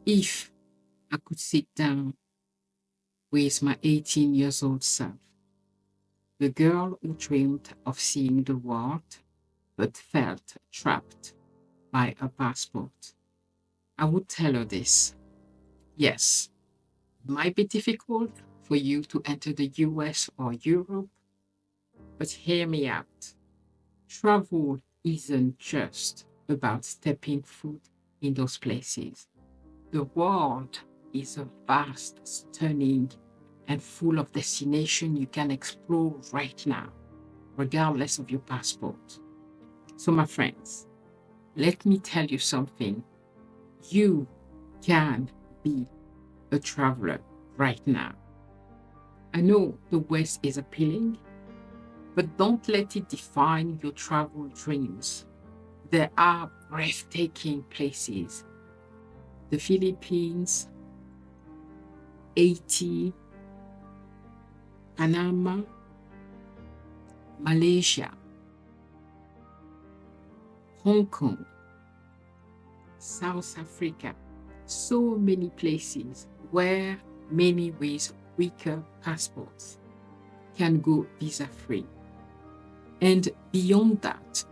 If I could sit down with my 18 years old self, the girl who dreamed of seeing the world but felt trapped by a passport, I would tell her this. Yes, it might be difficult for you to enter the US or Europe, but hear me out. Travel isn't just about stepping foot in those places. The world is a vast, stunning, and full of destination you can explore right now, regardless of your passport. So, my friends, let me tell you something. You can be a traveler right now. I know the West is appealing, but don't let it define your travel dreams. There are breathtaking places: the Philippines, Haiti, Panama, Malaysia, Hong Kong, South Africa. So many places where many with weaker passports can go visa free. And beyond that,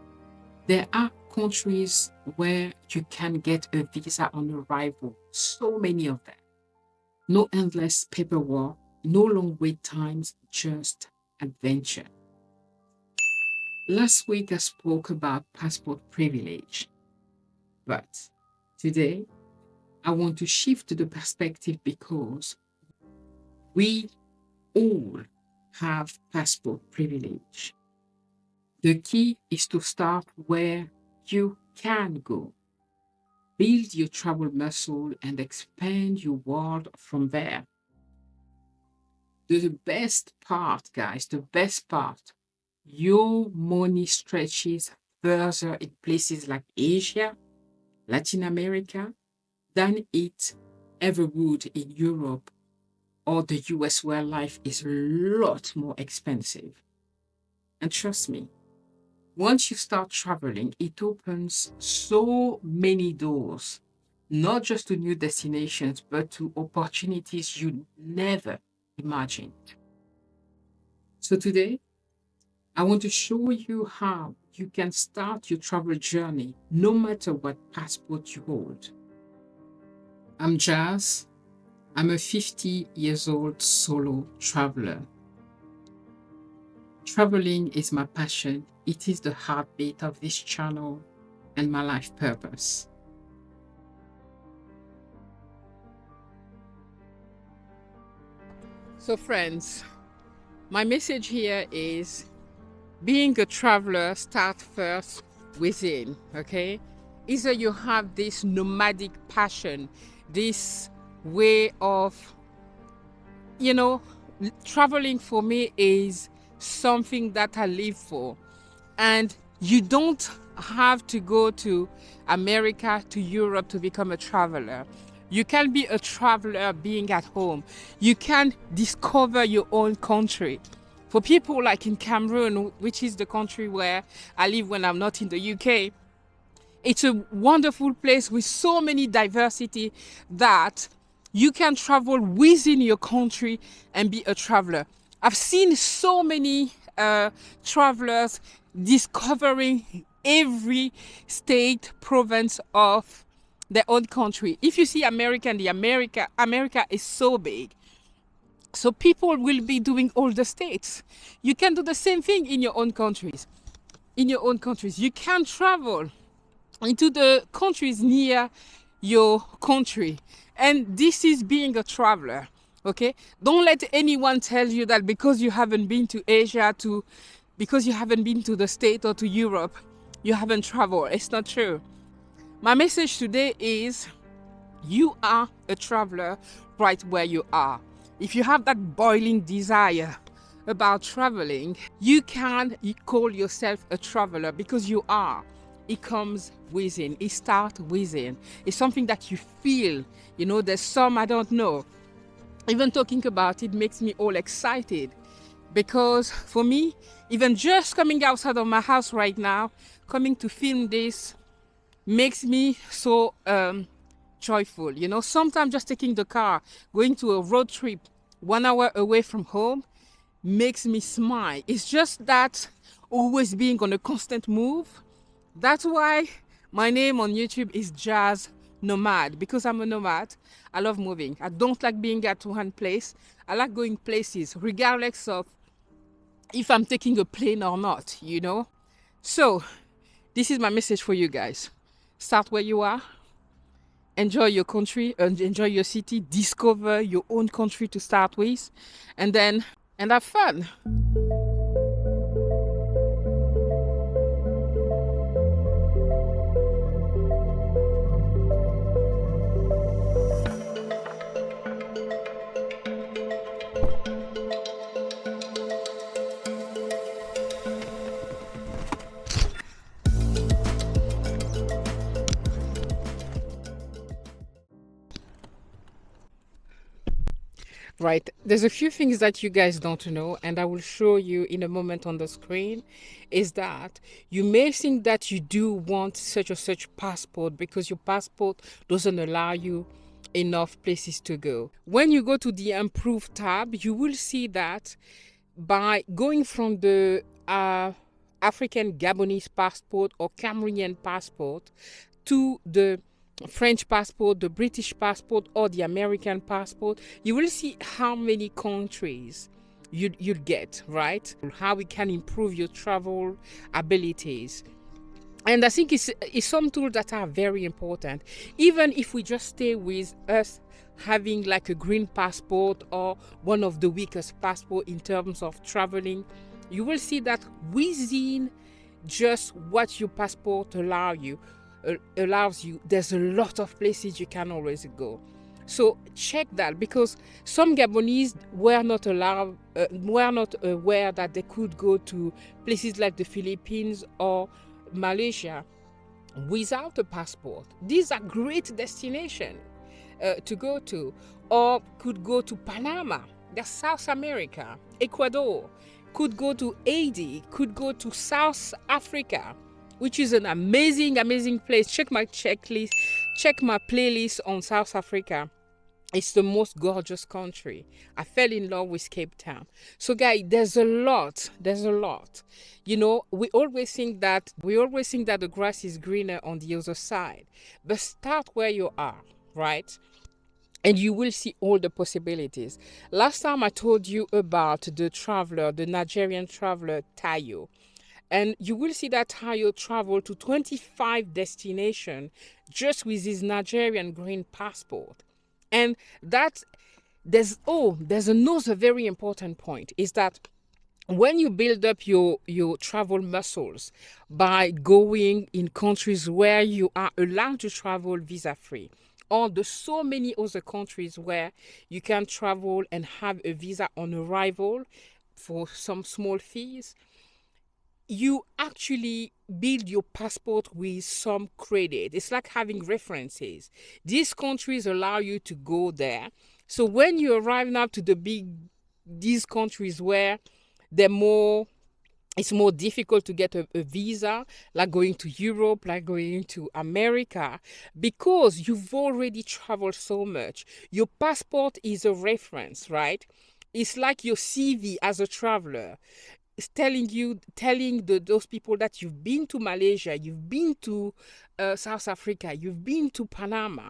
there are countries where you can get a visa on arrival, so many of them. No endless paperwork, no long wait times, just adventure. Last week I spoke about passport privilege, but today I want to shift the perspective because we all have passport privilege. The key is to start where you can go. Build your travel muscle and expand your world from there. The best part, guys, the best part, your money stretches further in places like Asia, Latin America, than it ever would in Europe or the US, where life is a lot more expensive. And trust me, once you start traveling, it opens so many doors, not just to new destinations, but to opportunities you never imagined. So today, I want to show you how you can start your travel journey no matter what passport you hold. I'm Jazz. I'm a 50 years old solo traveler. Traveling is my passion. It is the heartbeat of this channel and my life purpose. So, friends, my message here is being a traveler, start first within, okay? Either you have this nomadic passion, this way of, you know, traveling for me is something that I live for. And you don't have to go to America, to Europe to become a traveler. You can be a traveler being at home. You can discover your own country. For people like in Cameroon, which is the country where I live when I'm not in the UK, it's a wonderful place with so many diversity that you can travel within your country and be a traveler. I've seen so many travelers discovering every state, province of their own country. If you see America is so big. So people will be doing all the states. You can do the same thing in your own countries. You can travel into the countries near your country. And this is being a traveler. Okay? Don't let anyone tell you that because you haven't been to Asia, because you haven't been to the States or to Europe, you haven't traveled. It's not true. My message today is you are a traveler right where you are. If you have that boiling desire about traveling, you can call yourself a traveler because you are. It comes within. It starts within. It's something that you feel. You know, there's some I don't know. Even talking about it makes me all excited because for me, even just coming outside of my house right now, coming to film this makes me so joyful. You know, sometimes just taking the car, going to a road trip 1 hour away from home makes me smile. It's just that always being on a constant move. That's why my name on YouTube is Jazz Nomad, because I'm a nomad. I love moving. I don't like being at one place. I like going places regardless of if I'm taking a plane or not, you know. So this is my message for you guys. Start where you are. Enjoy your country and enjoy your city. Discover your own country to start with, and have fun. Right, there's a few things that you guys don't know, and I will show you in a moment on the screen. Is that you may think that you do want such or such passport because your passport doesn't allow you enough places to go. When you go to the Improve tab, you will see that by going from the African Gabonese passport or Cameroonian passport to the French passport, the British passport, or the American passport, you will see how many countries you'd get, right? How we can improve your travel abilities. And I think it's some tools that are very important. Even if we just stay with us having like a green passport or one of the weakest passport in terms of traveling, you will see that within just what your passport allows you, there's a lot of places you can always go. So check that, because some Gabonese were not aware that they could go to places like the Philippines or Malaysia without a passport. These are great destinations to go to, or could go to Panama, that's South America, Ecuador, could go to Haiti, could go to South Africa, which is an amazing place. Check my checklist, check my playlist on South Africa. It's the most gorgeous country. I fell in love with Cape Town. So guys, there's a lot. You know, we always think that the grass is greener on the other side. But start where you are, right? And you will see all the possibilities. Last time I told you about the Nigerian traveler Tayo. And you will see that Tayo traveled to 25 destinations just with his Nigerian green passport. And there's another very important point, is that when you build up your travel muscles by going in countries where you are allowed to travel visa-free, or there's so many other countries where you can travel and have a visa on arrival for some small fees, you actually build your passport with some credit. It's like having references. These countries allow you to go there. So when you arrive now to these countries where it's more difficult to get a visa, like going to Europe, like going to America, because you've already traveled so much. Your passport is a reference, right? It's like your CV as a traveler. It's telling those people that you've been to Malaysia, you've been to South Africa, you've been to Panama,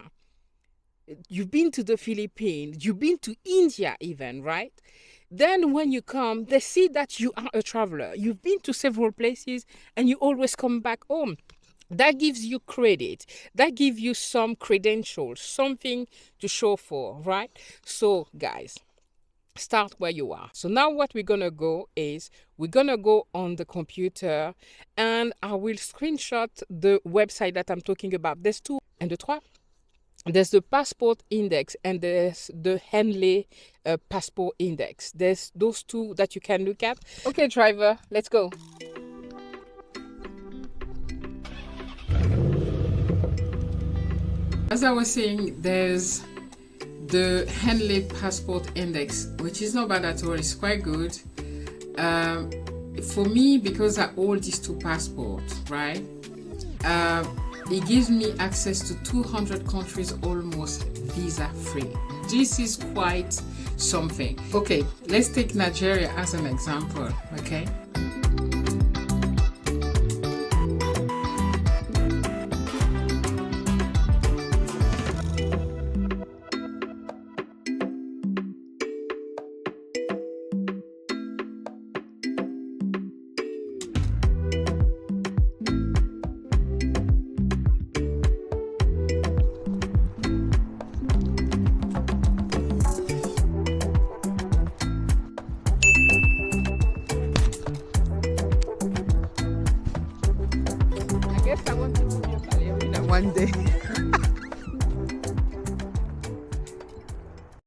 you've been to the Philippines, you've been to India even, right? Then when you come, they see that you are a traveler. You've been to several places and you always come back home. That gives you credit. That gives you some credentials, something to show for, right? So guys, start where you are. So now what we're gonna go is we're gonna go on the computer, and I will screenshot the website that I'm talking about. There's two and the trois. There's the passport index and there's the Henley passport index. There's those two that you can look at. Okay, driver, let's go. As I was saying, there's the Henley passport index, which is not bad at all. It's quite good for me, because I hold these two passports, right? It gives me access to 200 countries almost visa free. This is quite something. Okay, let's take Nigeria as an example, okay? I guess I want to be a ballerina one day.